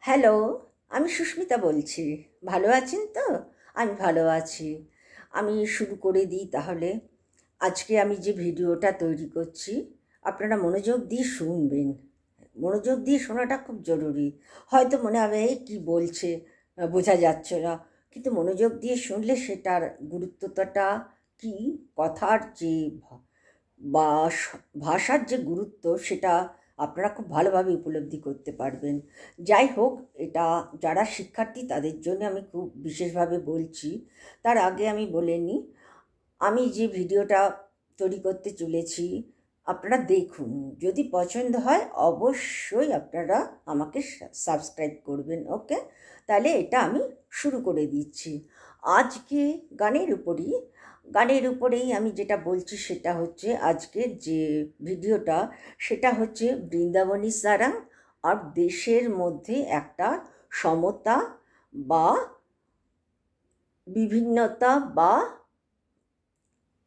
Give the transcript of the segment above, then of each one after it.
Hello, আমি সুস্মিতা বলছি। ভালো আছেন তো? আমি ভালো আছি। আমি শুরু করে দিই তাহলে। আজকে আমি যে ভিডিওটা তৈরি করছি, আপনারা মনোযোগ দিয়ে শুনবেন। মনোযোগ দিয়ে শোনাটা খুব জরুরি। হয়তো মনে হবে এই কী বলছে, বোঝা যাচ্ছে না। কিন্তু মনোযোগ দিয়ে শুনলে সেটার গুরুত্বটা কী, কথার যে বা ভাষার যে গুরুত্ব সেটা আপনারা খুব ভালোভাবে উপলব্ধি করতে পারবেন। যাই হোক, এটা যারা শিক্ষার্থী তাদের জন্য আমি খুব বিশেষভাবে বলছি। তার আগে আমি বলে নিই, আমি যে ভিডিওটা তৈরি করতে চলেছি আপনারা দেখুন। যদি পছন্দ হয় অবশ্যই আপনারা আমাকে সাবস্ক্রাইব করবেন। ওকে, তাহলে এটা আমি শুরু করে দিচ্ছি। আজকে গানের উপরেই আমি যেটা বলছি সেটা হচ্ছে, আজকের যে ভিডিওটা সেটা হচ্ছে বৃন্দাবনী সারাং আর দেশের মধ্যে একটা সমতা বা বিভিন্নতা বা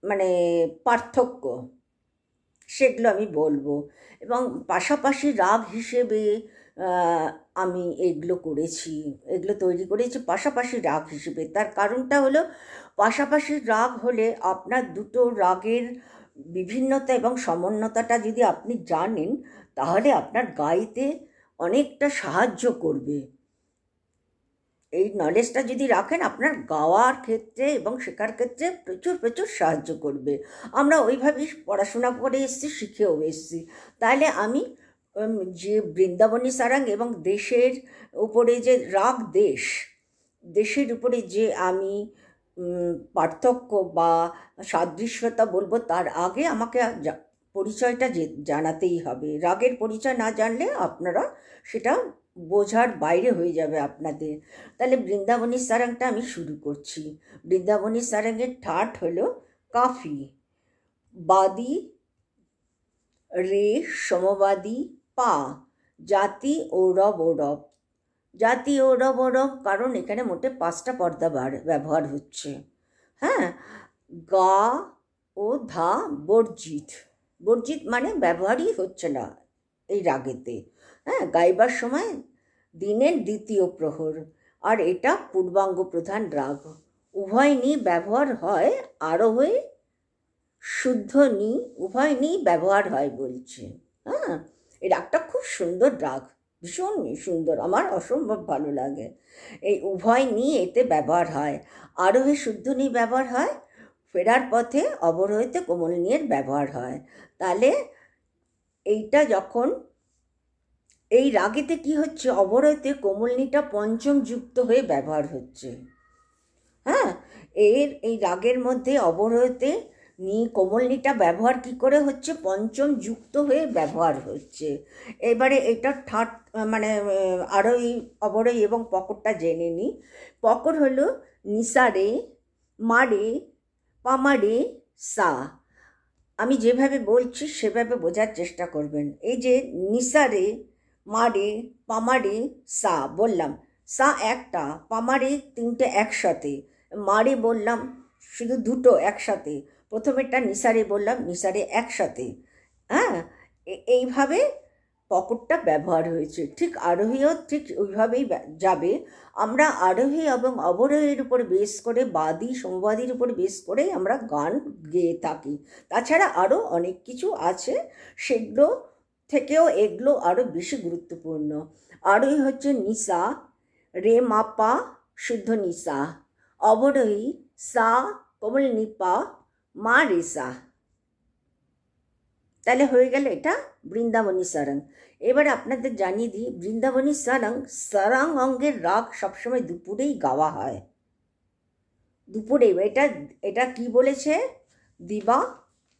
মানে পার্থক্য, সেগুলো আমি বলবো। এবং পাশাপাশি রাগ হিসেবে আমি এগুলো তৈরি করেছি পাশাপাশি রাগ হিসেবে। তার কারণটা হলো, পাশাপাশি রাগ হলে আপনার দুটো রাগের বিভিন্নতা এবং সমন্বয়তাটা যদি আপনি জানেন, তাহলে আপনার গাইতে অনেকটা সাহায্য করবে। এই নলেজটা যদি রাখেন, আপনার গাওয়ার ক্ষেত্রে এবং শেখার ক্ষেত্রে প্রচুর প্রচুর সাহায্য করবে। আমরা ওইভাবেই পড়াশোনা করে এসেছি, শিখেও এসেছি। তাহলে আমি যে বৃন্দাবনী সারাং এবং দেশের উপরে যে রাগ, দেশের উপরে যে আমি পার্থক্য বা সাদৃশ্যতা বলবো, তার আগে আমাকে পরিচয়টা জানাতেই হবে। রাগের পরিচয় না জানলে আপনারা সেটা বোঝার বাইরে হয়ে যাবে আপনাদের। তাহলে বৃন্দাবনী সারাংটা আমি শুরু করছি। বৃন্দাবনী সারাংয়ের ঠাট হলো কাফি, বাদী রে, সমবাদী পা, জাতি ঔরব ঔরব। জাতি ঔরব ঔরব কারণ এখানে মোটে 5টা পর্দা ব্যবহার হচ্ছে। হ্যাঁ, গা ও ধা বর্জিত। বর্জিত মানে ব্যবহারই হচ্ছে না এই রাগেতে। হ্যাঁ, গাইবার সময় দিনের দ্বিতীয় প্রহর, আর এটা পূর্বাঙ্গ প্রধান রাগ। উভয় নি ব্যবহার হয়, আরোহে শুদ্ধ নি, উভয় নি ব্যবহার হয় বলছে। হ্যাঁ, এই রাগটা খুব সুন্দর রাগ, ভীষণ সুন্দর, আমার অসম্ভব ভালো লাগে। এই উভয় নি এতে ব্যবহার হয়, আরোহে শুদ্ধ নি ব্যবহার হয়, ফেরার পথে অবরোহিতে কোমল নিয়ের ব্যবহার হয়। তাহলে এইটা যখন এই রাগেতে কি হচ্ছে, অবরোহিতে কোমলনিটা পঞ্চম যুক্ত হয়ে ব্যবহার হচ্ছে। হ্যাঁ, এই রাগের মধ্যে অবরোহিতে কোমলনিটা ব্যবহার কি করে হচ্ছে, পঞ্চম যুক্ত হয়ে ব্যবহার হচ্ছে। এবারে এটা ঠাট মানে আরোহী, অবরোহী এবং পকরটা জেনে নিই। পকর হলো নিসারে, মারে, পামারে, সা। আমি যেভাবে বলছি সেভাবে বোঝার চেষ্টা করবেন। এই যে নিসারে, মারে, পামারে, সা বললাম, সা একটা, পামারে 3টে একসাথে, মারে বললাম শুধু 2টো একসাথে, প্রথমেরটা নিসারে বললাম, নিসারে একসাথে। হ্যাঁ, এইভাবে পকরটা ব্যবহার হয়েছে। ঠিক আরোহীও ঠিক ওইভাবেই যাবে। আমরা আরোহী এবং অবরোহীর উপর বেস করে, বাদী সমবাদীর উপর বেস করেই আমরা গান গেয়ে থাকি। তাছাড়া আরও অনেক কিছু আছে, সেগুলো থেকেও এগুলো আরও বেশি গুরুত্বপূর্ণ। আরোহী হচ্ছে নিসা, রে মাপা শুদ্ধ নিসা, অবরোহী সা কোমল নিপা, মা রেসা। তাহলে হয়ে গেল এটা বৃন্দাবনী সারাং। এবার আপনাদের জানিয়ে দিই, বৃন্দাবনী সারাং অঙ্গের রাগ সবসময় দুপুরেই গাওয়া হয়। দুপুরে এটা কি বলেছে, দিবা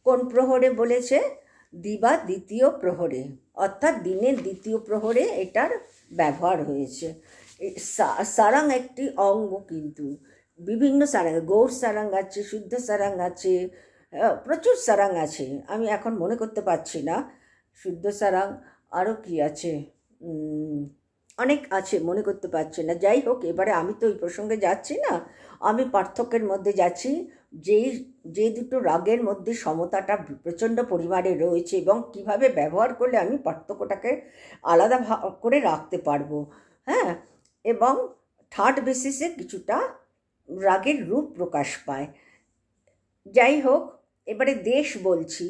কোন প্রহরে বলেছে, দিবা দ্বিতীয় প্রহরে, অর্থাৎ দিনের দ্বিতীয় প্রহরে এটার ব্যবহার হয়েছে। সারাং একটি অঙ্গ, কিন্তু বিভিন্ন সারাং, গৌর সারাং আছে, শুদ্ধ সারাং আছে, প্রচুর সারাং আছে, আমি এখন মনে করতে পারছি না। শুদ্ধ সারাং আরও কি আছে, অনেক আছে, মনে করতে পারছি না। যাই হোক, এবারে আমি তো ওই প্রসঙ্গে যাচ্ছি না, আমি পার্থক্যের মধ্যে যাচ্ছি। যে দুটো রাগের মধ্যে সমতাটা প্রচণ্ড পরিমাণে রয়েছে এবং কিভাবে ব্যবহার করলে আমি পার্থক্যটাকে আলাদা করে রাখতে পারবো। হ্যাঁ, এবং ঠাট বেসিসে কিছুটা রাগের রূপ প্রকাশ পায়। যাই হোক, এবারে দেশ বলছি।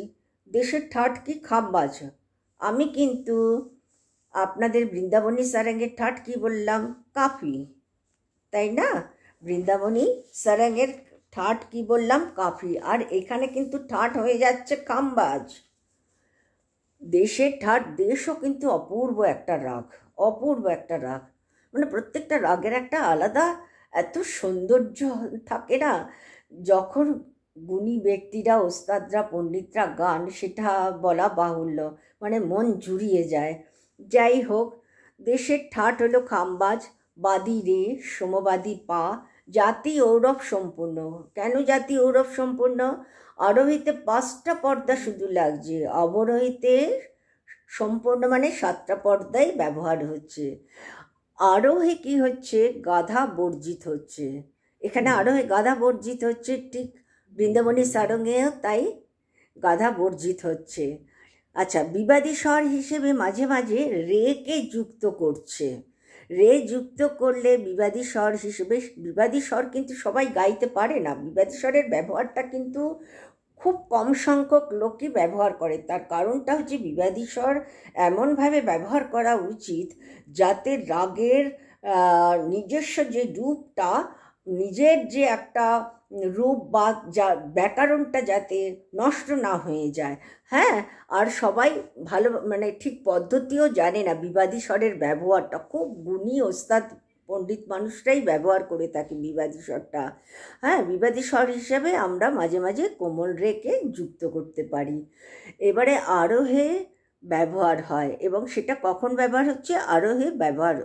দেশের ঠাট কি? খামবাজ। আমি কিন্তু আপনাদের বৃন্দাবনী সারেঙ্গের ঠাট কি বললাম? কাফি, তাই না? বৃন্দাবনী সারেঙ্গের ঠাট কি বললাম? কাফি। আর এখানে কিন্তু ঠাট হয়ে যাচ্ছে খামবাজ। দেশের ঠাট, দেশও কিন্তু অপূর্ব একটা রাগ, অপূর্ব একটা রাগ। মানে প্রত্যেকটা রাগের একটা আলাদা এত সৌন্দর্য থাকে না, যখন গুণী ব্যক্তিরা, ওস্তাদরা, পণ্ডিতরা গান, সেটা বলা বাহুল্য, মানে মন জুড়িয়ে যায়। যাই হোক, দেশের ঠাট হলো খামবাজ। বাদী রে, সমবাদী পা, জাতি ঔরব সম্পূর্ণ। কেন জাতি ঔরব সম্পূর্ণ? আরোহিতে 5টা পর্দা শুধু লাগছে, অবরোহিতে সম্পূর্ণ মানে 7টা পর্দাই ব্যবহার হচ্ছে। আরোহে কি হচ্ছে? গাধা বর্জিত হচ্ছে। এখানে আরোহে গাধা বর্জিত হচ্ছে, ঠিক বৃন্দাবনী সারঙ্গেও তাই গাধা বর্জিত হচ্ছে। আচ্ছা, বিবাদী স্বর হিসেবে মাঝে মাঝে রেকে যুক্ত করছে। রে যুক্ত করলে বিবাদী স্বর হিসেবে, বিবাদী স্বর কিন্তু সবাই গাইতে পারে না। বিবাদী স্বরের ব্যবহারটা কিন্তু খুব কম সংখ্যক লোকই ব্যবহার করে। তার কারণটা হচ্ছে বিবাদী স্বর এমনভাবে ব্যবহার করা উচিত যাতে রাগের নিজস্ব যে রূপটা, নিজের যে একটা রূপ বা যা ব্যাকরণটা যাতে নষ্ট না হয়ে যায়। হ্যাঁ, আর সবাই ভালো মানে ঠিক পদ্ধতিও জানে না। বিবাদী স্বরের ব্যবহারটা খুব গুণী ওস্তাদ পণ্ডিত মানুষরাই ব্যবহার করে থাকে বিবাদী স্বরটা। হ্যাঁ, বিবাদী স্বর হিসেবে আমরা মাঝে মাঝে কোমল রেকে যুক্ত করতে পারি। এবারে আরোহে ব্যবহার হয়, এবং সেটা কখন ব্যবহার হচ্ছে? আরোহে ব্যবহার,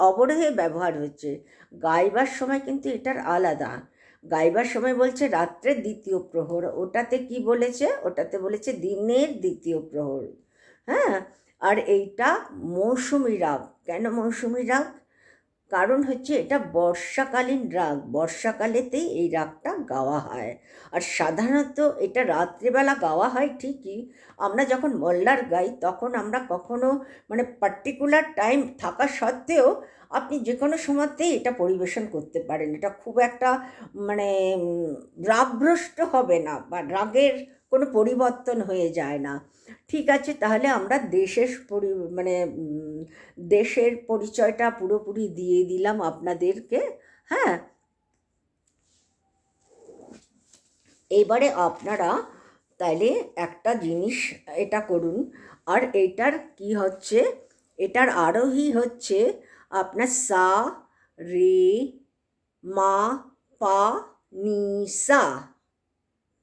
অবরোহে ব্যবহার হচ্ছে। গাইবার সময় কিন্তু এটার আলাদা। গাইবার সময় বলছে রাত্রের 2য় প্রহর, ওটাতে কি বলেছে? ওটাতে বলেছে দিনের 2য় প্রহর। হ্যাঁ, আর এইটা মৌসুমি রাগ। কেন মৌসুমি রাগ? কারণ হচ্ছে এটা বর্ষাকালীন রাগ, বর্ষাকালেতেই এই রাগটা গাওয়া হয়। আর সাধারণত এটা রাত্রিবেলা গাওয়া হয় ঠিকই, আমরা যখন মল্লার গাই তখন আমরা কখনো মানে পার্টিকুলার টাইম থাকা সত্ত্বেও আপনি যে কোনো সময়তেই এটা পরিবেশন করতে পারেন। এটা খুব একটা মানে রাগভ্রষ্ট হবে না, বা রাগের কোনো পরিবর্তন হয়ে যায় না। ঠিক আছে, তাহলে আমরা দেশের পরিচয়টা পুরোপুরি দিয়ে দিলাম আপনাদেরকে। হ্যাঁ, এবারে আপনারা তাইলে একটা জিনিস এটা করুন। আর এটার কি হচ্ছে? এটার আরোহী হচ্ছে আপনার সা, রে, মা, পা, নি, সা।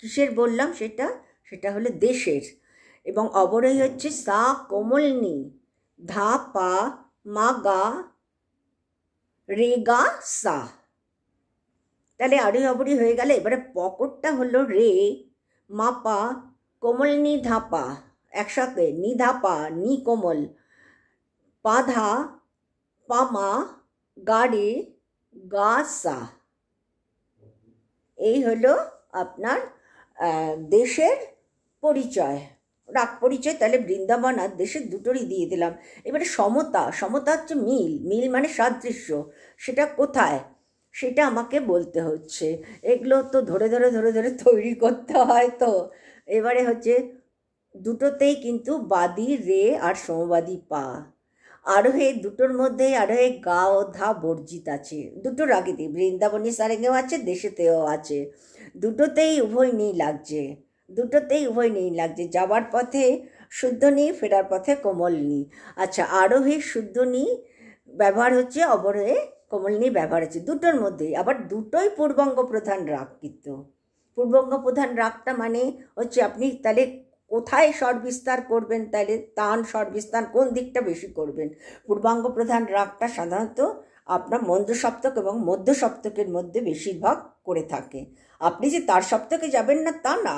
কিসের বললাম সেটা? সেটা হলো দেশের। এবং অবরোহী হচ্ছে সা কোমল নি, ধা পা, মা গা, রে গা, সা। তাহলে আরোহী অবরোহী হয়ে গেলে এবারে পকটটা হলো রে, মা পা, কোমল নি ধাপা, একসাথে নি ধাপা, নি কোমল, পা ধা, পা মা, গা রে, গা সা। এই হলো আপনার দেশের পরিচয়, রাগ পরিচয়। তাহলে বৃন্দাবন আর দেশের দুটোরই দিয়ে দিলাম। এবারে সমতা। সমতা হচ্ছে মিল, মিল মানে সাদৃশ্য। সেটা কোথায়? সেটা আমাকে বলতে হচ্ছে। এগুলো তো ধরে ধরে ধরে ধরে তৈরি করতে হয়। তো এবারে হচ্ছে দুটোতেই কিন্তু বাদী রে আর সমবাদী পা। আরোহে দুটোর মধ্যে আরোহে গা ও ধা বর্জিত আছে। দুটো রাগেতেই, বৃন্দাবনী সারেঙ্গেও আছে, দেশেতেও আছে। দুটোতেই উভয় নেই লাগছে, দুটোতেই উভয় নেই লাগছে। যাবার পথে শুদ্ধ নি, ফেরার পথে কোমল নি। আচ্ছা, আরোহে শুদ্ধ নি ব্যবহার হচ্ছে, অবরোহে কোমল নি ব্যবহার হচ্ছে। দুটোর মধ্যেই আবার দুটোই পূর্বাঙ্গ প্রধান রাগ। কিন্তু পূর্বাঙ্গ প্রধান রাগটা মানে হচ্ছে আপনি তাহলে কোথায় স্বর বিস্তার করবেন, তাহলে তান স্বর বিস্তার কোন দিকটা বেশি করবেন? পূর্বাঙ্গ প্রধান রাগটা সাধারণত আপনার মন্দ্র সপ্তক এবং মধ্য সপ্তকের মধ্যে বেশিরভাগ করে থাকে। আপনি যে তার সপ্তকে যাবেন না তা না,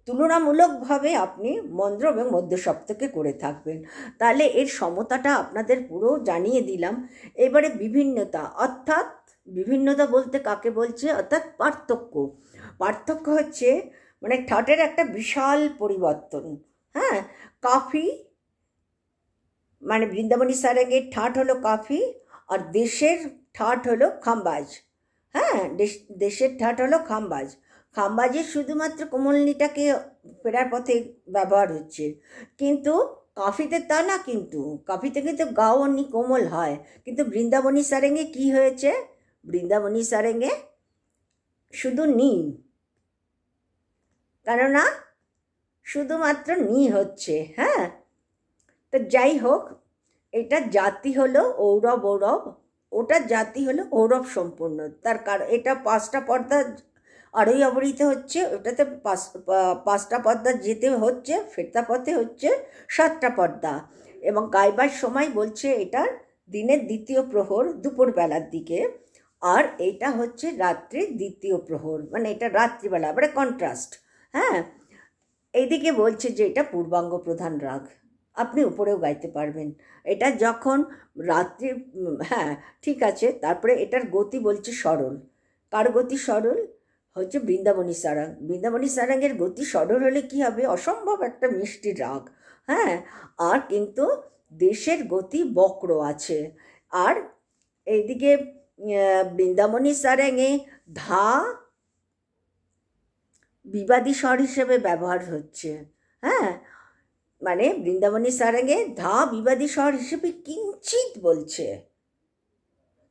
তুলনামূলকভাবে আপনি মন্দ্র এবং মধ্য সপ্তকে করে থাকবেন। তাহলে এর সমতাটা আপনাদের পুরো জানিয়ে দিলাম। এবারে বিভিন্নতা, অর্থাৎ বিভিন্নতা বলতে কাকে বলছে? অর্থাৎ পার্থক্য। পার্থক্য হচ্ছে মানে ঠাটের একটা বিশাল পরিবর্তন। হ্যাঁ, কাফি মানে বৃন্দাবনী সারেঙ্গের ঠাট হলো কাফি, আর দেশের ঠাট হলো খাম্বাজ। হ্যাঁ, দেশের ঠাট হলো খাম্বাজ। খাম্বাজের শুধুমাত্র কোমলনিটাকে ফেরার পথে ব্যবহার হচ্ছে, কিন্তু কাফিতে তা না। কিন্তু কাফিতে কিন্তু গাও নি কোমল হয়, কিন্তু বৃন্দাবনী সারেঙ্গে কি হয়েছে? বৃন্দাবনী সারেঙ্গে শুধু নি, কেননা শুধুমাত্র নি হচ্ছে। হ্যাঁ, তো যাই হোক, এটা জাতি হলো ঔরব ঔরব, ওটার জাতি হলো ঔরব সম্পূর্ণ। তার কারণ এটা 5টা পর্দা আরোহী অবরোহিতে হচ্ছে, ওটাতে 5টা পর্দা যেতে হচ্ছে, ফেরতা পথে হচ্ছে 7টা পর্দা। এবং গাইবার সময় বলছে এটার দিনের 2য় প্রহর, দুপুরবেলার দিকে, আর এটা হচ্ছে রাত্রির 2য় প্রহর, মানে এটা রাত্রিবেলা, মানে কন্ট্রাস্ট। হ্যাঁ, এইদিকে বলছে যে এটা পূর্বাঙ্গ প্রধান রাগ, আপনি উপরেও গাইতে পারবেন এটা যখন রাত্রি। হ্যাঁ, ঠিক আছে। তারপরে এটার গতি বলছে সরল। কার গতি সরল? হচ্ছে বৃন্দাবনী সারাং। বৃন্দাবনী সারাঙ্গের গতি সরল হলে কি হবে? অসম্ভব একটা মিষ্টি রাগ। হ্যাঁ, আর কিন্তু দেশের গতি বক্র আছে। আর এইদিকে বৃন্দাবনী সারাঙ্গে ধা বিবাদী স্বর হিসেবে ব্যবহার হচ্ছে। হ্যাঁ, মানে বৃন্দাবনী সারাঙ্গে ধা বিবাদী স্বর হিসেবে কিঞ্চিত বলছে,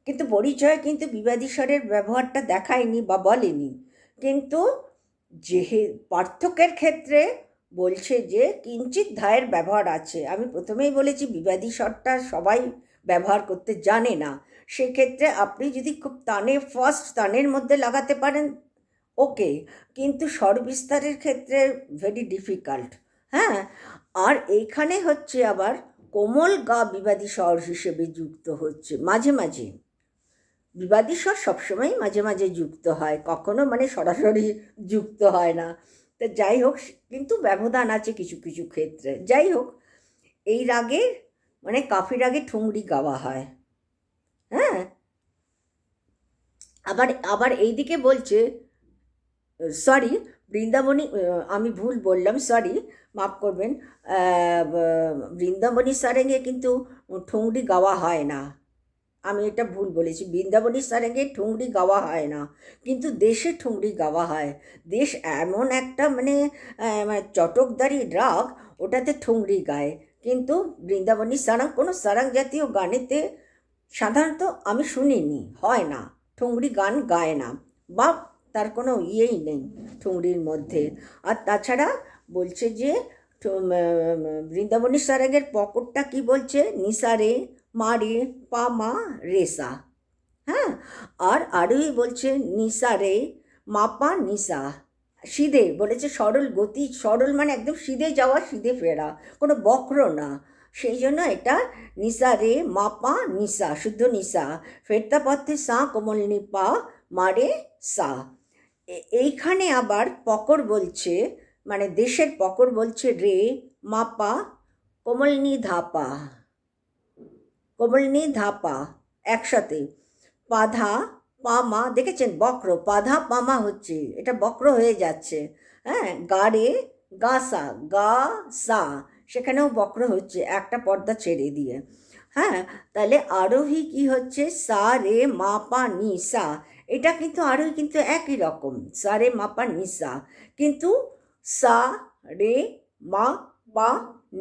কিন্তু পরিচয় কিন্তু বিবাদী স্বরের ব্যবহারটা দেখায়নি বা বলেনি। কিন্তু যে পার্থক্যের ক্ষেত্রে বলছে যে কিঞ্চিত ধায়ের ব্যবহার আছে। আমি প্রথমেই বলেছি বিবাদী স্বরটা সবাই ব্যবহার করতে জানে না, সেক্ষেত্রে আপনি যদি খুব টানে, ফার্স্ট টানের মধ্যে লাগাতে পারেন ওকে, কিন্তু স্বর বিস্তারের ক্ষেত্রে ভেরি ডিফিকাল্ট। হ্যাঁ, আর এইখানে হচ্ছে আবার কোমল গা বিবাদী স্বর হিসেবে যুক্ত হচ্ছে মাঝে মাঝে। বিবাদী স্বর সবসময় মাঝে মাঝে যুক্ত হয়, কখনো মানে সরাসরি যুক্ত হয় না। তা যাই হোক, কিন্তু ব্যবধান আছে কিছু কিছু ক্ষেত্রে। যাই হোক, এই রাগে মানে কাফি রাগে ঠুংরি গাওয়া হয়। হ্যাঁ, আবার আবার এইদিকে বলছে, সরি, বৃন্দাবনী, আমি ভুল বললাম, সরি, মাফ করবেন। বৃন্দাবনী সারেঙ্গে কিন্তু ঠুংরি গাওয়া হয় না, আমি এটা ভুল বলেছি। বৃন্দাবনী সারেঙ্গে ঠুংরি গাওয়া হয় না, কিন্তু দেশে ঠুংরি গাওয়া হয়। দেশ এমন একটা মানে চটকদারি রাগ, ওটাতে ঠুংরি গায়। কিন্তু বৃন্দাবনী সারাং, কোনো সারাং জাতীয় গানেতে সাধারণত আমি শুনিনি, হয় না, ঠুংরি গান গায় না, বা তার কোনো ইয়েই নেই ঠুংরির মধ্যে। আর তাছাড়া বলছে যে বৃন্দাবনী সারাঙ্গের পকটটা কি বলছে? নিসারে মা রে পা মা রেসা। হ্যাঁ, আর আরোই বলছে নিসারে মা পা নিসা। সিধে বলেছে, সরল গতি, সরল মানে একদম সিধে যাওয়া, সিধে ফেরা, কোনো বক্র না। সেই জন্য এটা নিসা রে মা পা নিসা, শুদ্ধ নিসা, ফেরতা পথে সা কোমল নি পা মারে সা। এইখানে আবার পকর বলছে, মানে দেশের পকর বলছে রে মাপা কোমলনি ধাপা, কোমলনি ধাপা একসাথে, পাধা পামা, দেখেছেন বক্র, পাধা পামা হচ্ছে, এটা বক্র হয়ে যাচ্ছে। হ্যাঁ, গা রে গা সা, গা সা, সেখানেও বক্র হচ্ছে একটা পর্দা ছেড়ে দিয়ে। হ্যাঁ, তাহলে আরোহী কি হচ্ছে? সা রে মা পা নি সা, এটা কিন্তু আরোহী কিন্তু একই রকম, সা রে মা পা নি সা, কিন্তু সা রে মা পা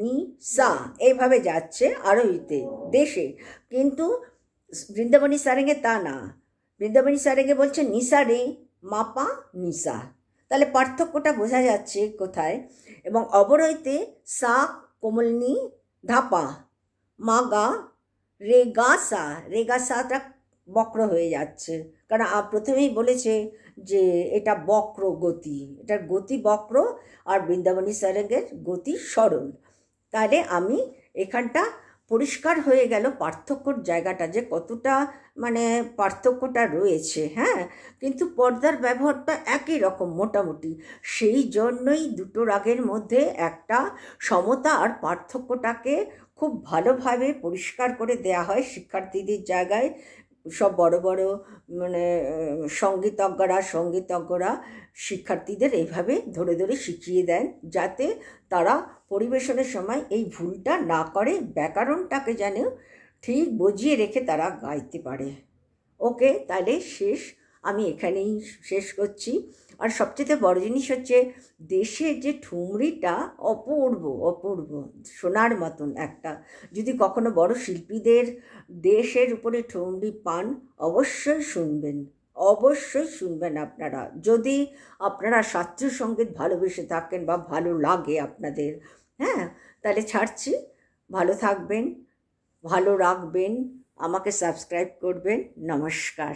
নি সা এইভাবে যাচ্ছে আরোহীতে দেশে। কিন্তু বৃন্দাবনী সারেঙ্গে তা না, বৃন্দাবনী সারেঙ্গে বলছে নিসা রে মা পা নিসা। তাহলে পার্থক্যটা বোঝা যাচ্ছে কোথায়। এবং অবরোহিতে সা কোমলনি ধাপা, মা গা রে গা সা, রে গা সাটা বক্র হয়ে যাচ্ছে, কারণ প্রথমেই বলেছে যে এটা বক্র গতি, এটার গতি বক্র, আর বৃন্দাবনী সারেঙ্গের গতি সরল। তাহলে আমি এখানটা পরিষ্কার হয়ে গেল পার্থক্যর জায়গাটা, যে কতটা মানে পার্থক্যটা রয়েছে। হ্যাঁ, কিন্তু পর্দার ব্যবহারটা একই রকম মোটামুটি, সেই জন্যই দুটো রাগের মধ্যে একটা সমতা আর পার্থক্যটাকে খুব ভালোভাবে পরিষ্কার করে দেয়া হয় শিক্ষার্থীদের জায়গায়। সব বড় বড় মানে সঙ্গীতজ্ঞরা শিক্ষার্থীদের এইভাবে ধরে ধরে শিখিয়ে দেন, যাতে তারা পরিবেশনের সময় এই ভুলটা না করে, ব্যাকরণটাকে যেন ঠিক বুঝিয়ে রেখে তারা গাইতে পারে। ওকে, তাহলে শেষ, আমি এখানেই শেষ করছি। আর সবচেয়ে বড় জিনিস হচ্ছে, দেশের যে ঠুমরিটা অপূর্ব অপূর্ব, শোনার মতন একটা। যদি কখনো বড় শিল্পীদের দেশের উপরে ঠুমরি পান, অবশ্যই শুনবেন, অবশ্যই শুনবেন আপনারা, যদি আপনারা শাস্ত্রীয় সঙ্গীত ভালোবেসে থাকেন বা ভালো লাগে আপনাদের। হ্যাঁ, তাহলে ছাড়ছি। ভালো থাকবেন, ভালো রাখবেন, আমাকে সাবস্ক্রাইব করবেন। নমস্কার।